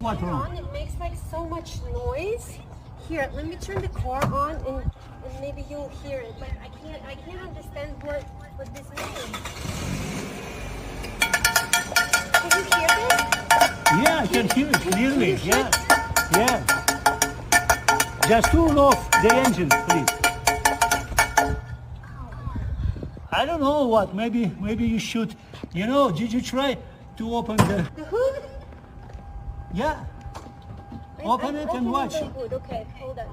What's turn wrong? on, it makes like so much noise. Here, let me turn the car on and maybe you'll hear it. But I can't understand what this means. Can you hear this? Yeah, I can hear it clearly. Yeah, yeah. Just turn off the engine, please. I don't know what. Maybe you should. You know, did you try to open the? The hood? Yeah. Open it and watch. The hood. Okay, hold on.